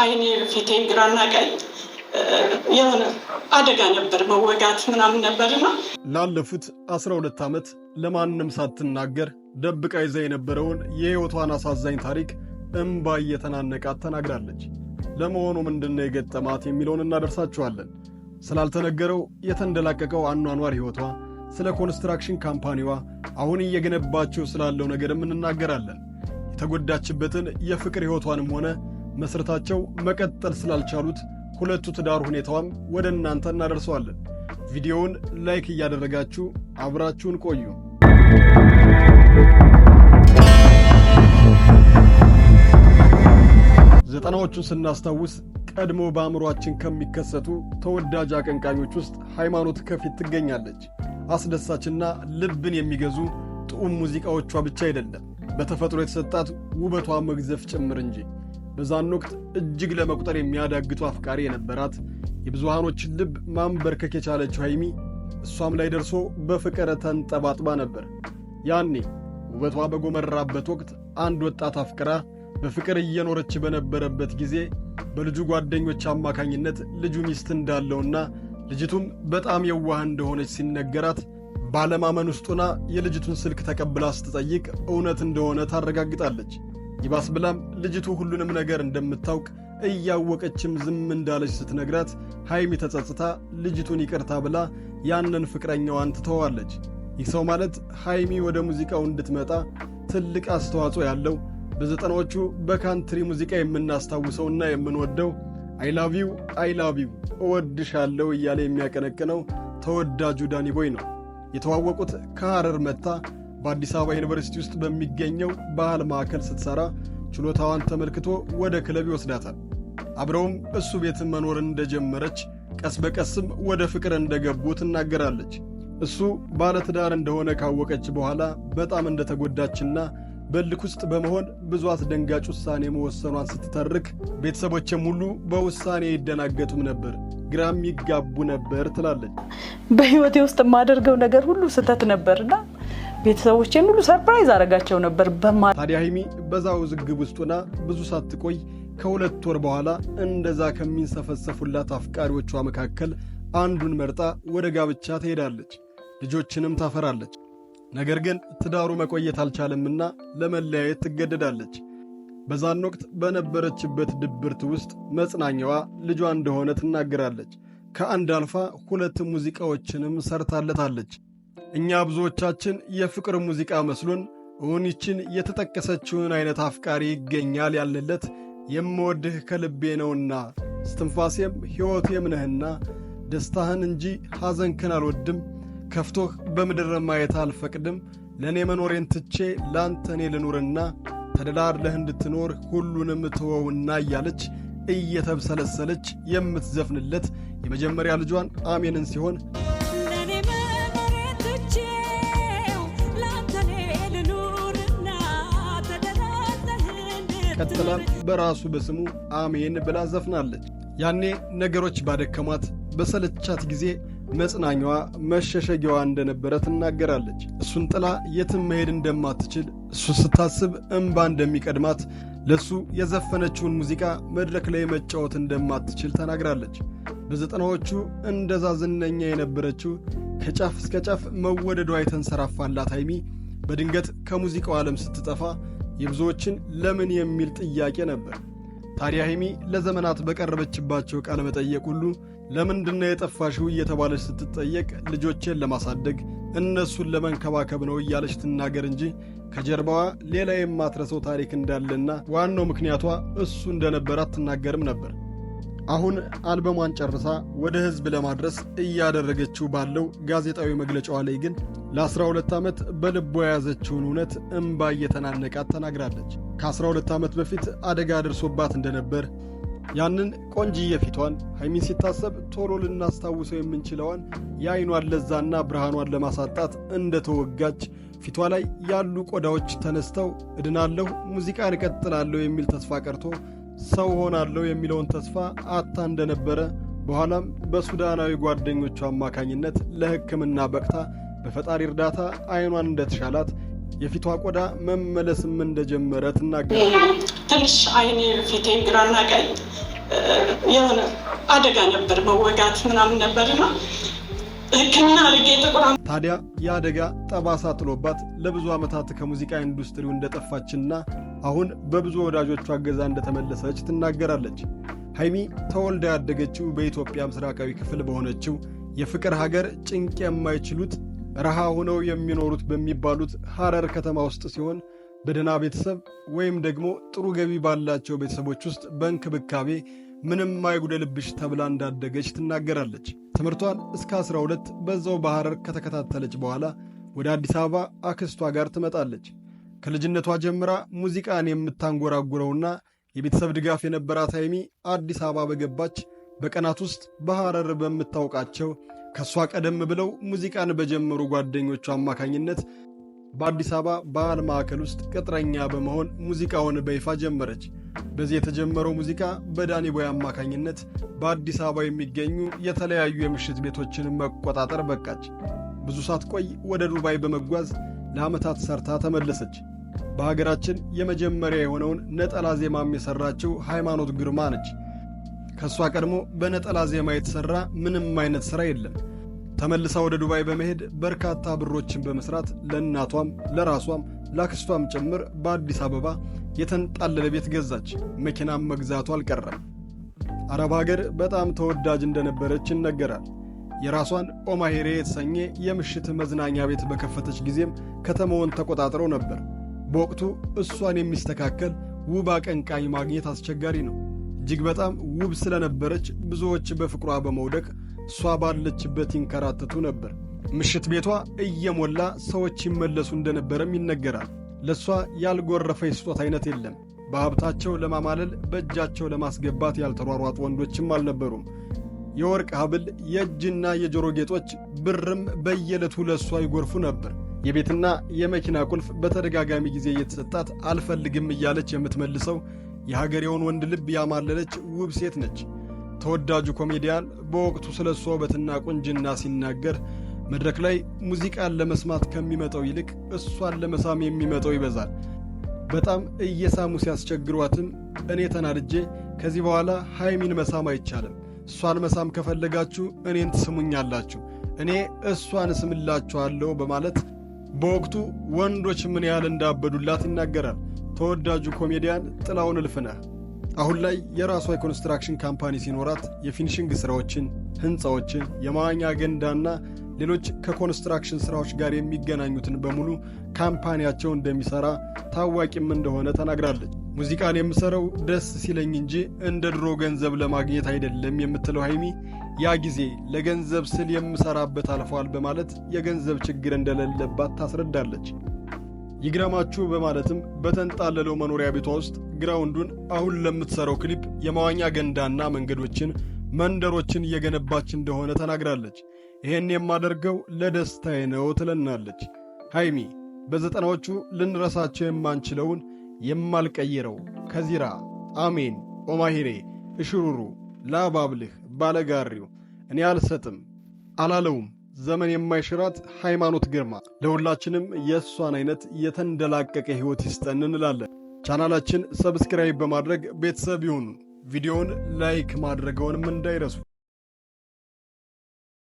አይኔ ፊቴን ግራና ቀኝ የሆነ አደጋ ነበር፣ መወጋት ምናምን ነበርና ላለፉት 12 ዓመት ለማንም ሳትናገር ደብቃ ይዛ የነበረውን የህይወቷን አሳዛኝ ታሪክ እንባ እየተናነቃት ተናግራለች። ለመሆኑ ምንድነው የገጠማት የሚለውን እናደርሳችኋለን። ስላልተነገረው የተንደላቀቀው አኗኗር ህይወቷ፣ ስለ ኮንስትራክሽን ካምፓኒዋ አሁን እየገነባቸው ስላለው ነገርም እንናገራለን። የተጎዳችበትን የፍቅር ህይወቷንም ሆነ መስረታቸው መቀጠል ስላልቻሉት ሁለቱ ትዳር ሁኔታዋም ወደ እናንተ እናደርሰዋለን። ቪዲዮውን ላይክ እያደረጋችሁ አብራችሁን ቆዩ። ዘጠናዎቹን ስናስታውስ ቀድሞ በአእምሮአችን ከሚከሰቱ ተወዳጅ አቀንቃኞች ውስጥ ሃይማኖት ከፊት ትገኛለች። አስደሳችና ልብን የሚገዙ ጥዑም ሙዚቃዎቿ ብቻ አይደለም፣ በተፈጥሮ የተሰጣት ውበቷ መግዘፍ ጭምር እንጂ። በዛን ወቅት እጅግ ለመቁጠር የሚያዳግቱ አፍቃሪ የነበራት የብዙሃኖችን ልብ ማንበርከክ የቻለችው ሃይሚ እሷም ላይ ደርሶ በፍቅር ተንጠባጥባ ነበር። ያኔ ውበቷ በጎመራበት ወቅት አንድ ወጣት አፍቅራ በፍቅር እየኖረች በነበረበት ጊዜ በልጁ ጓደኞች አማካኝነት ልጁ ሚስት እንዳለውና ልጅቱም በጣም የዋህ እንደሆነች ሲነገራት ባለማመን ውስጥ ሆና የልጅቱን ስልክ ተቀብላ ስትጠይቅ እውነት እንደሆነ ታረጋግጣለች። ይባስ ብላም ልጅቱ ሁሉንም ነገር እንደምታውቅ እያወቀችም ዝም እንዳለች ስትነግራት ሃይሚ ተጸጽታ ልጅቱን ይቅርታ ብላ ያንን ፍቅረኛዋን ትተዋለች። ይህ ሰው ማለት ሃይሚ ወደ ሙዚቃው እንድትመጣ ትልቅ አስተዋጽኦ ያለው በዘጠናዎቹ በካንትሪ ሙዚቃ የምናስታውሰውና የምንወደው አይ ላቭ ዩ እወድሻለሁ እያለ የሚያቀነቅነው ተወዳጁ ዳኒ ቦይ ነው። የተዋወቁት ከሐረር መታ በአዲስ አበባ ዩኒቨርሲቲ ውስጥ በሚገኘው ባህል ማዕከል ስትሰራ ችሎታዋን ተመልክቶ ወደ ክለብ ይወስዳታል። አብረውም እሱ ቤት መኖር እንደጀመረች ቀስ በቀስም ወደ ፍቅር እንደገቡ ትናገራለች። እሱ ባለትዳር እንደሆነ ካወቀች በኋላ በጣም እንደተጎዳችና በልክ ውስጥ በመሆን ብዙ አስደንጋጭ ውሳኔ መወሰኗን ስትተርክ ቤተሰቦቼም ሁሉ በውሳኔ ይደናገጡም ነበር፣ ግራም ይጋቡ ነበር ትላለች። በህይወቴ ውስጥ የማደርገው ነገር ሁሉ ስህተት ነበርና ቤተሰቦቼን ሁሉ ሰርፕራይዝ አረጋቸው ነበር። ታዲያ ሃይሚ በዛው ውዝግብ ውስጥ ሆና ብዙ ሳትቆይ ከ2 ወር በኋላ እንደዛ ከሚንሰፈሰፉላት አፍቃሪዎቿ መካከል አንዱን መርጣ ወደ ጋብቻ ትሄዳለች። ልጆችንም ታፈራለች። ነገር ግን ትዳሩ መቆየት አልቻለምና ለመለያየት ትገደዳለች። በዛን ወቅት በነበረችበት ድብርት ውስጥ መጽናኛዋ ልጇ እንደሆነ ትናገራለች። ከአንድ አልፋ 2 ሙዚቃዎችንም ሰርታለታለች። እኛ ብዙዎቻችን የፍቅር ሙዚቃ መስሎን እውን ይችን የተጠቀሰችውን አይነት አፍቃሪ ይገኛል ያልንለት የምወድህ ከልቤ ነውና ስትንፋሴም ሕይወቴም ነህና ደስታህን እንጂ ሐዘንክን አልወድም፣ ከፍቶህ በምድር ማየት አልፈቅድም፣ ለእኔ መኖሬን ትቼ ላንተ እኔ ልኑርና ተደላድለህ እንድትኖር ሁሉንም ትወውና እያለች እየተብሰለሰለች የምትዘፍንለት የመጀመሪያ ልጇን አሜንን ሲሆን ቀጥላም በራሱ በስሙ አሜን ብላ ዘፍናለች። ያኔ ነገሮች ባደከሟት በሰለቻት ጊዜ መጽናኛዋ መሸሸጊያዋ እንደነበረ ትናገራለች። እሱን ጥላ የትም መሄድ እንደማትችል፣ እሱ ስታስብ እንባ እንደሚቀድማት፣ ለሱ የዘፈነችውን ሙዚቃ መድረክ ላይ መጫወት እንደማትችል ተናግራለች። በዘጠናዎቹ እንደዛ ዝነኛ የነበረችው ከጫፍ እስከ ጫፍ መወደዷ የተንሰራፋላት ሃይሚ በድንገት ከሙዚቃው ዓለም ስትጠፋ የብዙዎችን ለምን የሚል ጥያቄ ነበር። ታዲያ ሃይሚ ለዘመናት በቀረበችባቸው ቃለ መጠየቅ ሁሉ ለምንድነው የጠፋሽው እየተባለች ስትጠየቅ ልጆቼን ለማሳደግ እነሱን ለመንከባከብ ነው እያለች ትናገር እንጂ ከጀርባዋ ሌላ የማትረሰው ታሪክ እንዳለና ዋናው ምክንያቷ እሱ እንደነበረ አትናገርም ነበር። አሁን አልበሟን ጨርሳ ወደ ህዝብ ለማድረስ እያደረገችው ባለው ጋዜጣዊ መግለጫዋ ላይ ግን ለ12 ዓመት በልቧ የያዘችውን እውነት እንባ እየተናነቃት ተናግራለች። ከ12 ዓመት በፊት አደጋ ደርሶባት እንደነበር፣ ያንን ቆንጂዬ ፊቷን ሃይሚን ሲታሰብ ቶሎ ልናስታውሰው የምንችለዋን የአይኗን ለዛና ብርሃኗን ለማሳጣት እንደተወጋች፣ ፊቷ ላይ ያሉ ቆዳዎች ተነስተው እድናለሁ፣ ሙዚቃን እቀጥላለሁ የሚል ተስፋ ቀርቶ ሰው ሆናለሁ የሚለውን ተስፋ አታ እንደነበረ፣ በኋላም በሱዳናዊ ጓደኞቿ አማካኝነት ለሕክምና በቅታ በፈጣሪ እርዳታ አይኗን እንደተሻላት የፊቷ ቆዳ መመለስም እንደጀመረ ትናገራለች። ትንሽ አይኔ ፊቴ ግራና ቀኝ የሆነ አደጋ ነበር፣ መወጋት ምናምን ነበርና ሕክምና አድርጌ ጥቁር። ታዲያ የአደጋ ጠባሳ ጥሎባት ለብዙ ዓመታት ከሙዚቃ ኢንዱስትሪው እንደጠፋችና አሁን በብዙ ወዳጆቿ እገዛ እንደተመለሰች ትናገራለች። ሀይሚ ተወልዳ ያደገችው በኢትዮጵያ ምስራቃዊ ክፍል በሆነችው የፍቅር ሀገር ጭንቅ የማይችሉት ረሃ ሆነው የሚኖሩት በሚባሉት ሐረር ከተማ ውስጥ ሲሆን በደህና ቤተሰብ ወይም ደግሞ ጥሩ ገቢ ባላቸው ቤተሰቦች ውስጥ በእንክብካቤ ምንም አይጉደልብሽ ተብላ እንዳደገች ትናገራለች። ትምህርቷን እስከ 12 በዛው በሐረር ከተከታተለች በኋላ ወደ አዲስ አበባ አክስቷ ጋር ትመጣለች። ከልጅነቷ ጀምራ ሙዚቃን የምታንጎራጉረውና የቤተሰብ ድጋፍ የነበራት ሀይሚ አዲስ አበባ በገባች በቀናት ውስጥ በሐረር በምታውቃቸው ከእሷ ቀደም ብለው ሙዚቃን በጀመሩ ጓደኞቿ አማካኝነት በአዲስ አበባ ባህል ማዕከል ውስጥ ቅጥረኛ በመሆን ሙዚቃውን በይፋ ጀመረች። በዚህ የተጀመረው ሙዚቃ በዳኒ ቦይ አማካኝነት በአዲስ አበባ የሚገኙ የተለያዩ የምሽት ቤቶችን መቆጣጠር በቃች። ብዙ ሳትቆይ ወደ ዱባይ በመጓዝ ለዓመታት ሰርታ ተመለሰች። በሀገራችን የመጀመሪያ የሆነውን ነጠላ ዜማም የሠራችው ሃይማኖት ግርማ ነች። ከእሷ ቀድሞ በነጠላ ዜማ የተሠራ ምንም አይነት ሥራ የለም። ተመልሳ ወደ ዱባይ በመሄድ በርካታ ብሮችን በመስራት ለእናቷም ለራሷም ላክስቷም ጭምር በአዲስ አበባ የተንጣለለ ቤት ገዛች። መኪናም መግዛቱ አልቀረም። አረብ ሀገር በጣም ተወዳጅ እንደነበረች ይነገራል። የራሷን ኦማሄሬ የተሰኘ የምሽት መዝናኛ ቤት በከፈተች ጊዜም ከተማውን ተቆጣጥረው ነበር። በወቅቱ እሷን የሚስተካከል ውብ አቀንቃኝ ማግኘት አስቸጋሪ ነው። እጅግ በጣም ውብ ስለነበረች ብዙዎች በፍቅሯ በመውደቅ እሷ ባለችበት ይንከራተቱ ነበር። ምሽት ቤቷ እየሞላ ሰዎች ይመለሱ እንደነበረም ይነገራል። ለእሷ ያልጎረፈ የስጦታ አይነት የለም። በሀብታቸው ለማማለል በእጃቸው ለማስገባት ያልተሯሯጡ ወንዶችም አልነበሩም። የወርቅ ሐብል፣ የእጅና የጆሮ ጌጦች፣ ብርም በየዕለቱ ለእሷ ይጎርፉ ነበር። የቤትና የመኪና ቁልፍ በተደጋጋሚ ጊዜ እየተሰጣት አልፈልግም እያለች የምትመልሰው የሀገሬውን ወንድ ልብ ያማለለች ውብ ሴት ነች። ተወዳጁ ኮሜዲያን በወቅቱ ስለ እሷ ውበትና ቁንጅና ሲናገር መድረክ ላይ ሙዚቃን ለመስማት ከሚመጣው ይልቅ እሷን ለመሳም የሚመጣው ይበዛል። በጣም እየሳሙ ሲያስቸግሯትም እኔ ተናድጄ ከዚህ በኋላ ሀይሚን መሳም አይቻልም፣ እሷን መሳም ከፈለጋችሁ እኔን ትስሙኛላችሁ፣ እኔ እሷን እስምላችኋለሁ በማለት በወቅቱ ወንዶች ምን ያህል እንዳበዱላት ይናገራል። ተወዳጁ ኮሜዲያን ጥላሁን እልፍነህ አሁን ላይ የራሷ የኮንስትራክሽን ካምፓኒ ሲኖራት የፊኒሽንግ ሥራዎችን፣ ሕንፃዎችን፣ የመዋኛ ገንዳና ሌሎች ከኮንስትራክሽን ሥራዎች ጋር የሚገናኙትን በሙሉ ካምፓኒያቸው እንደሚሠራ ታዋቂም እንደሆነ ተናግራለች። ሙዚቃን የምሠረው ደስ ሲለኝ እንጂ እንደ ድሮ ገንዘብ ለማግኘት አይደለም የምትለው ሀይሚ ያ ጊዜ ለገንዘብ ስል የምሠራበት አልፏል በማለት የገንዘብ ችግር እንደሌለባት ታስረዳለች። ይግረማችሁ በማለትም በተንጣለለው መኖሪያ ቤቷ ውስጥ ግራውንዱን አሁን ለምትሠራው ክሊፕ የመዋኛ ገንዳና መንገዶችን፣ መንደሮችን እየገነባች እንደሆነ ተናግራለች። ይሄን የማደርገው ለደስታዬ ነው ትለናለች። ሀይሚ በዘጠናዎቹ ልንረሳቸው የማንችለውን የማልቀይረው ከዚራ፣ አሜን፣ ኦማሂሬ፣ እሽሩሩ፣ ላባብልህ፣ ባለጋሪው፣ እኔ አልሰጥም አላለውም ዘመን የማይሽራት ሃይማኖት ግርማ ለሁላችንም የእሷን አይነት የተንደላቀቀ ሕይወት ይስጠን እንላለን። ቻናላችን ሰብስክራይብ በማድረግ ቤተሰብ ይሁኑ። ቪዲዮውን ላይክ ማድረገውንም እንዳይረሱ።